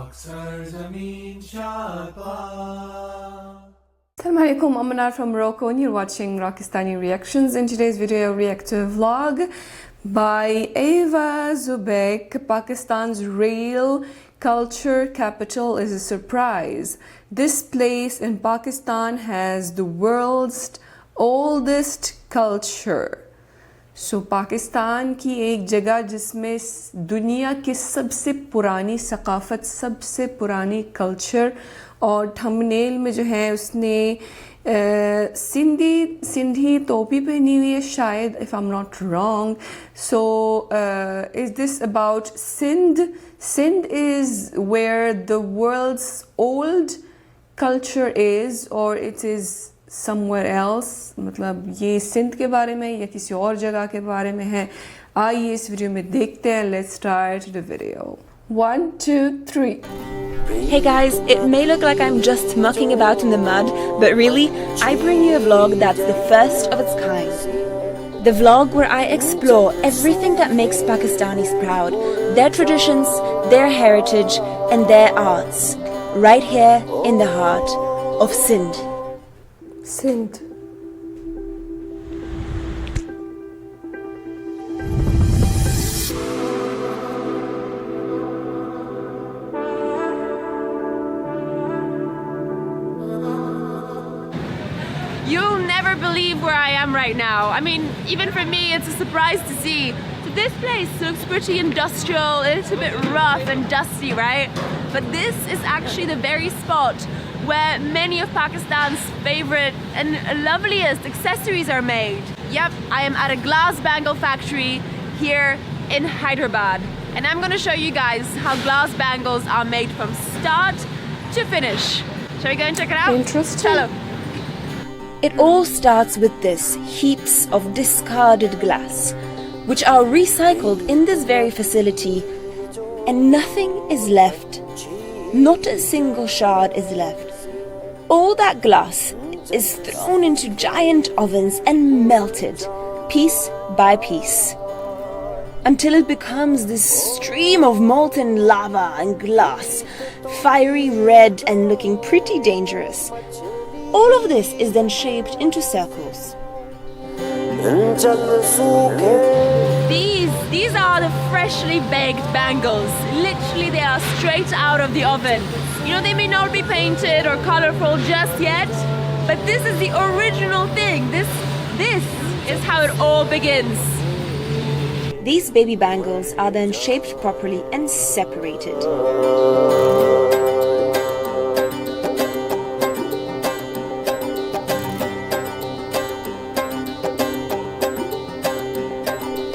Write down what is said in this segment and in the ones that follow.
Assalamu alaikum, I'm Manar from Morocco and you're watching Rakistani Reactions. In today's video, reactive vlog by Ava Beck. Pakistan's real culture capital is a surprise. This place in Pakistan has the world's oldest culture. So Pakistan की एक जगह जिसमें दुनिया की सबसे पुरानी सकाफत, सबसे पुरानी कल्चर, और थंबनेल में जो है उसने सिंधी टोपी पहनी हुई है शायद, if I'm not wrong. So is this about Sindh? Sindh is where the world's old culture is, or it is somewhere else. मतलब ये सिंध के बारे में या किसी और जगह के बारे में है. आइए इस वीडियो में देखते हैं. Let's start the video. 1, 2, 3. Hey guys, it may look like I'm just mucking about in the mud, but really, I bring you a vlog that's the first of its kind. The vlog where I explore everything that makes Pakistanis proud, their traditions, their heritage, and their arts, right here in the heart of Sindh. Sindh. You'll never believe where I am right now. I mean, even for me, it's a surprise to see. So this place looks pretty industrial, a little bit rough and dusty, right? But this is actually the very spot where many of Pakistan's favorite and loveliest accessories are made. Yep, I am at a glass bangle factory here in Hyderabad. And I'm gonna show you guys how glass bangles are made from start to finish. Shall we go and check it out? Interesting. Chalo. It all starts with this, heaps of discarded glass, which are recycled in this very facility, and nothing is left. Not a single shard is left. All that glass is thrown into giant ovens and melted, piece by piece, until it becomes this stream of molten lava and glass, fiery red and looking pretty dangerous. All of this is then shaped into circles. These are the freshly baked bangles. Literally, they are straight out of the oven. You know, they may not be painted or colorful just yet, but this is the original thing. This is how it all begins. These baby bangles are then shaped properly and separated.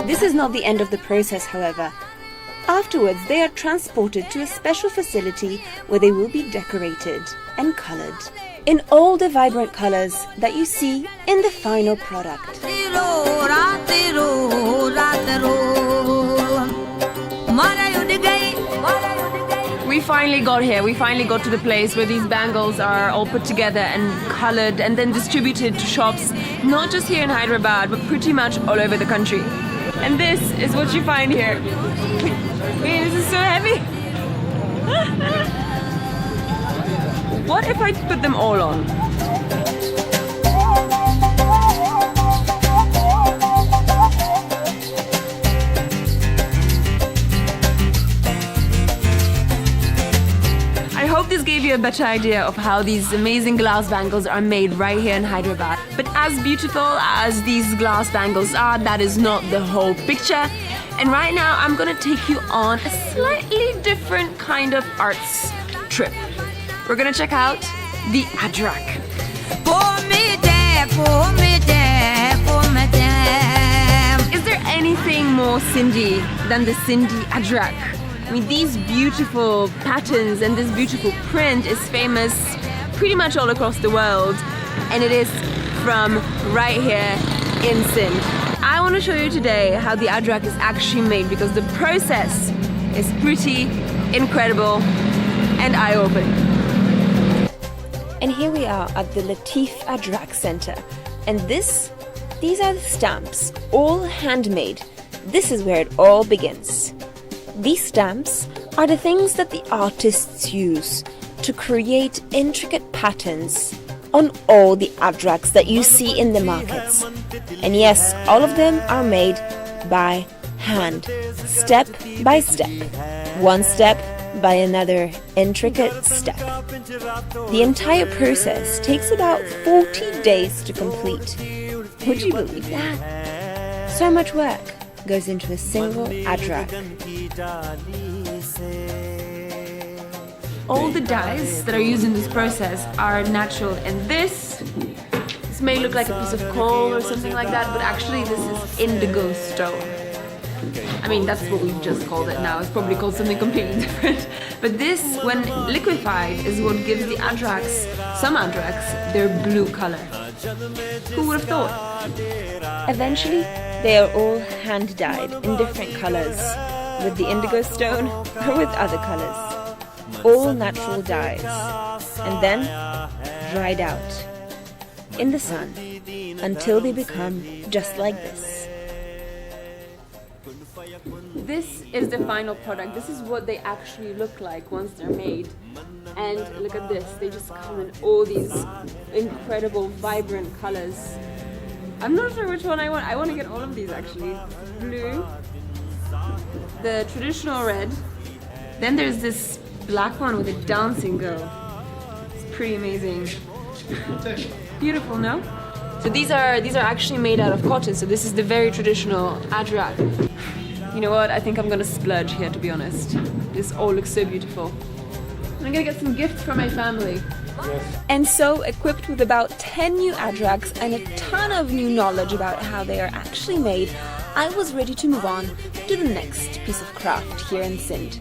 This is not the end of the process, however. Afterwards, they are transported to a special facility where they will be decorated and colored in all the vibrant colors that you see in the final product. We finally got here. We finally got to the place where these bangles are all put together and colored and then distributed to shops, not just here in Hyderabad, but pretty much all over the country. And this is what you find here. Wait, this is so heavy. What if I put them all on? I hope this gave you a better idea of how these amazing glass bangles are made right here in Hyderabad. But as beautiful as these glass bangles are, that is not the whole picture. And right now I'm gonna take you on a slightly different kind of arts trip. We're gonna check out the Ajrak. Is there anything more Sindhi than the Sindhi Ajrak? I mean, these beautiful patterns and this beautiful print is famous pretty much all across the world, and it is from right here in Sindh. I want to show you today how the Ajrak is actually made, because the process is pretty incredible and eye-opening. And here we are at the Latif Ajrak Center, and these are the stamps, all handmade. This is where it all begins. These stamps are the things that the artists use to create intricate patterns on all the Ajraks that you see in the markets. And yes, all of them are made by hand, step by step, one step by another intricate step. The entire process takes about 40 days to complete. Would you believe that? So much work goes into a single Ajrak. All the dyes that are used in this process are natural, and this may look like a piece of coal or something like that, but actually this is indigo stone. I mean, that's what we've just called it now. It's probably called something completely different. But this, when liquefied, is what gives the Ajraks, some Ajraks, their blue color. Who would have thought? Eventually, they are all hand-dyed in different colors, with the indigo stone or with other colors. All natural dyes, and then dried out in the sun until they become just like this. This is the final product. This is what they actually look like once they're made. And look at this, they just come in all these incredible, vibrant colors. I'm not sure which one I want. I want to get all of these actually. Blue, the traditional red, then there's this black one with a dancing girl. It's pretty amazing. Beautiful, no? So these are actually made out of cotton, so this is the very traditional Ajrak. You know what, I think I'm gonna splurge here, to be honest. This all looks so beautiful. I'm gonna get some gifts from my family. And so, equipped with about 10 new Ajraks and a ton of new knowledge about how they are actually made, I was ready to move on to the next piece of craft here in Sindh.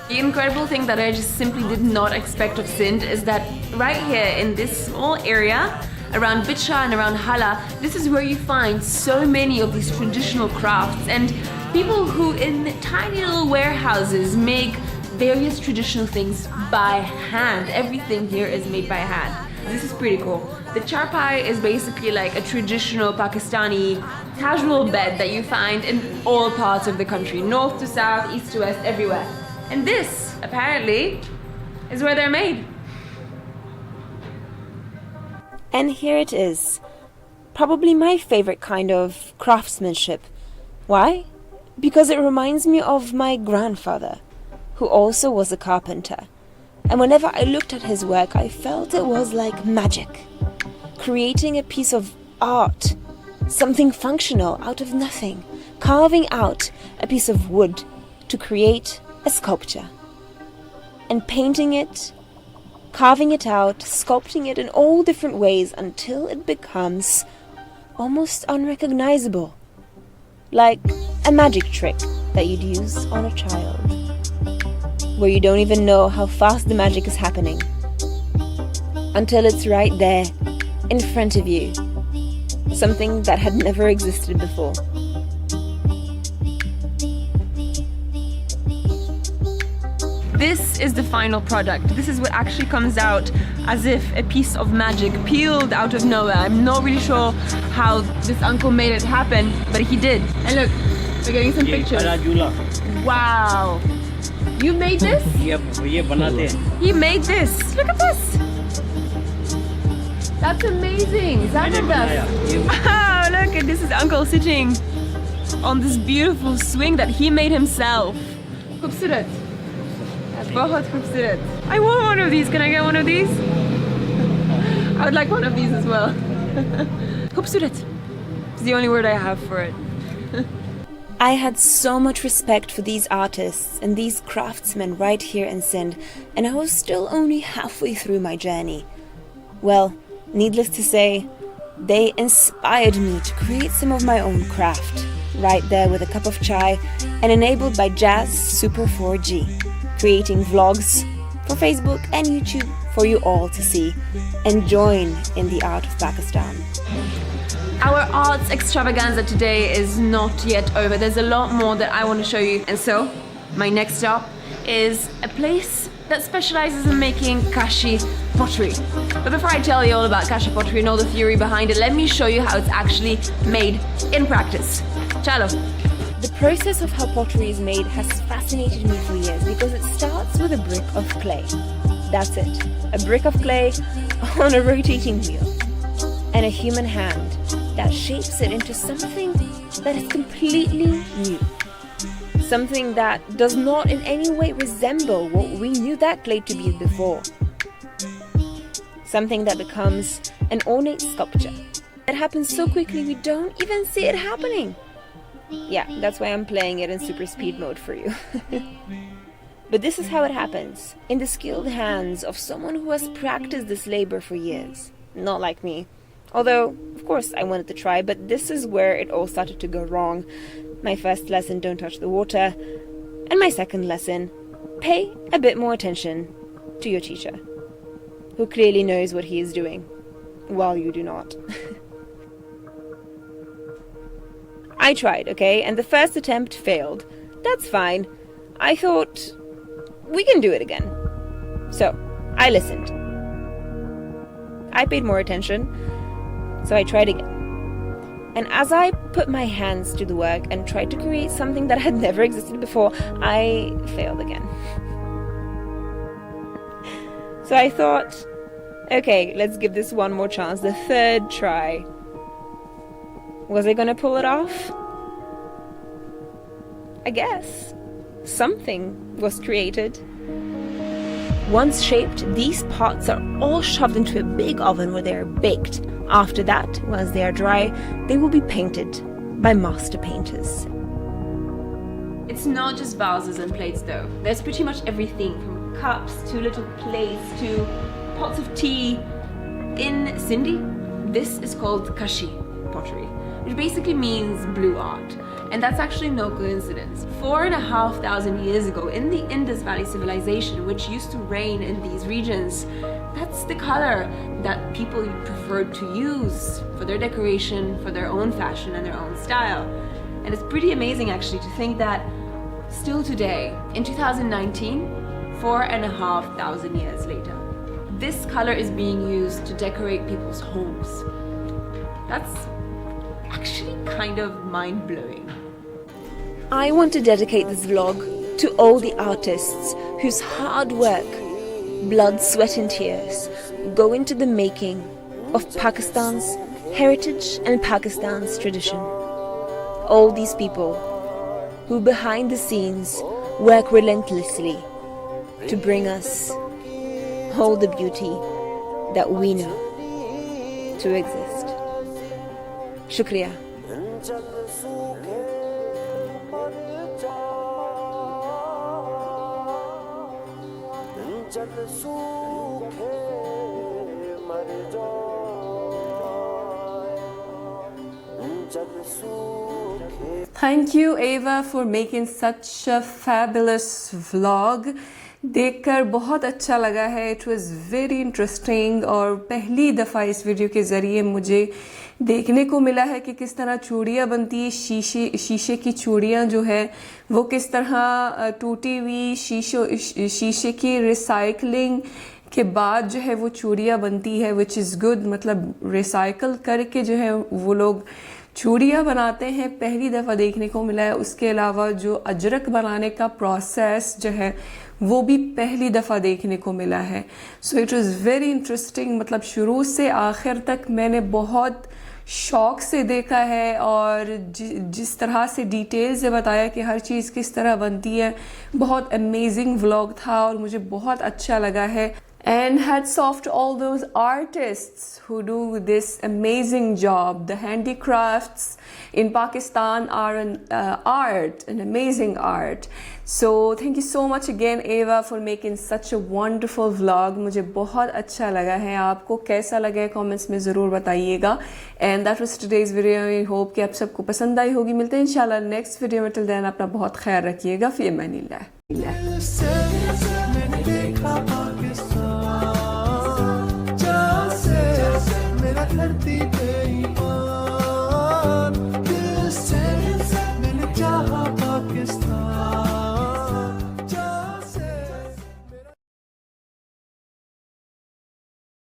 The incredible thing that I just simply did not expect of Sindh is that right here in this small area around Bicha and around Hala, this is where you find so many of these traditional crafts and people who in tiny little warehouses make various traditional things by hand. Everything here is made by hand. This is pretty cool. The charpai is basically like a traditional Pakistani casual bed that you find in all parts of the country, north to south, east to west, everywhere. And this, apparently, is where they're made. And here it is, probably my favorite kind of craftsmanship. Why? Because it reminds me of my grandfather, who also was a carpenter. And whenever I looked at his work, I felt it was like magic. Creating a piece of art, something functional out of nothing, carving out a piece of wood to create a sculpture, and painting it, carving it out, sculpting it in all different ways until it becomes almost unrecognizable, like a magic trick that you'd use on a child, where you don't even know how fast the magic is happening until it's right there in front of you, something that had never existed before. This is the final product. This is what actually comes out as if a piece of magic peeled out of nowhere. I'm not really sure how this uncle made it happen, but he did. And look, we're getting some pictures. Wow. You made this? He made this. Look at this. That's amazing. Zabardast. Wow, look, and this is uncle sitting on this beautiful swing that he made himself. Khubsurat. बहुत खूबसूरत. I want one of these. Can I get one of these? I would like one of these as well. खूबसूरत. It's the only word I have for it. I had so much respect for these artists and these craftsmen right here in Sindh, and I was still only halfway through my journey. Well, needless to say, they inspired me to create some of my own craft, right there with a cup of chai and enabled by Jazz Super 4G. Creating vlogs for Facebook and YouTube for you all to see and join in the art of Pakistan. Our arts extravaganza today is not yet over. There's a lot more that I want to show you. And so, my next stop is a place that specializes in making Kashi pottery. But before I tell you all about Kashi pottery and all the theory behind it, let me show you how it's actually made in practice. Chalo. The process of how pottery is made has fascinated me for years because it starts with a brick of clay. That's it. A brick of clay on a rotating wheel. And a human hand that shapes it into something that is completely new. Something that does not in any way resemble what we knew that clay to be before. Something that becomes an ornate sculpture. It happens so quickly we don't even see it happening. Yeah, that's why I'm playing it in super speed mode for you. But this is how it happens, in the skilled hands of someone who has practiced this labor for years. Not like me. Although, of course, I wanted to try, but this is where it all started to go wrong. My first lesson, don't touch the water. And my second lesson, pay a bit more attention to your teacher, who clearly knows what he is doing, while you do not. I tried, okay, and the first attempt failed. That's fine. I thought, we can do it again. So, I listened. I paid more attention, so I tried again. And as I put my hands to the work and tried to create something that had never existed before, I failed again. So I thought, okay, let's give this one more chance, the third try. Was I gonna pull it off? I guess. Something was created. Once shaped, these pots are all shoved into a big oven where they are baked. After that, once they are dry, they will be painted by master painters. It's not just vases and plates though. There's pretty much everything from cups to little plates to pots of tea. In Sindhi, this is called Kashi pottery, which basically means blue art. And that's actually no coincidence. 4,500 years ago, in the Indus Valley civilization, which used to reign in these regions, that's the color that people preferred to use for their decoration, for their own fashion and their own style. And it's pretty amazing actually to think that still today, in 2019, 4,500 years later, this color is being used to decorate people's homes. That's actually kind of mind-blowing. I want to dedicate this vlog to all the artists whose hard work, blood, sweat and tears go into the making of Pakistan's heritage and Pakistan's tradition. All these people who behind the scenes work relentlessly to bring us all the beauty that we know to exist. Shukriya. Thank you, Ava, for making such a fabulous vlog. देखकर बहुत अच्छा लगा है. It was very interesting और पहली दफ़ा इस video के ज़रिए मुझे देखने को मिला है कि किस तरह चूड़ियाँ बनती है. शीशे की चूड़ियाँ जो है वो किस तरह टूटी हुई शीशे की रिसाइकलिंग के बाद जो है वो चूड़ियाँ बनती है, which is good. मतलब रिसाइकल करके जो है वो लोग चूड़ियाँ बनाते हैं, पहली दफ़ा देखने को मिला है. उसके अलावा जो अजरक बनाने का प्रोसेस जो है वो भी पहली दफ़ा देखने को मिला है. So it was very interesting. मतलब शुरू से आखिर तक मैंने बहुत शौक से देखा है और जिस तरह से डिटेल से बताया कि हर चीज़ किस तरह बनती है, बहुत अमेजिंग व्लॉग था और मुझे बहुत अच्छा लगा है. And hats off to all those artists who do this amazing job. The handicrafts in Pakistan are an art, an amazing art. So thank you so much again, Ava, for making such a wonderful vlog. मुझे बहुत अच्छा लगा है. आपको कैसा लगा है comments में ज़रूर बताइएगा. And that was today's video. I hope कि आप सबको पसंद आई होगी. मिलते हैं इंशाल्लाह next video में. Till then अपना बहुत ख्याल रखिएगा. फ़ी अमानिल्लाह. धरती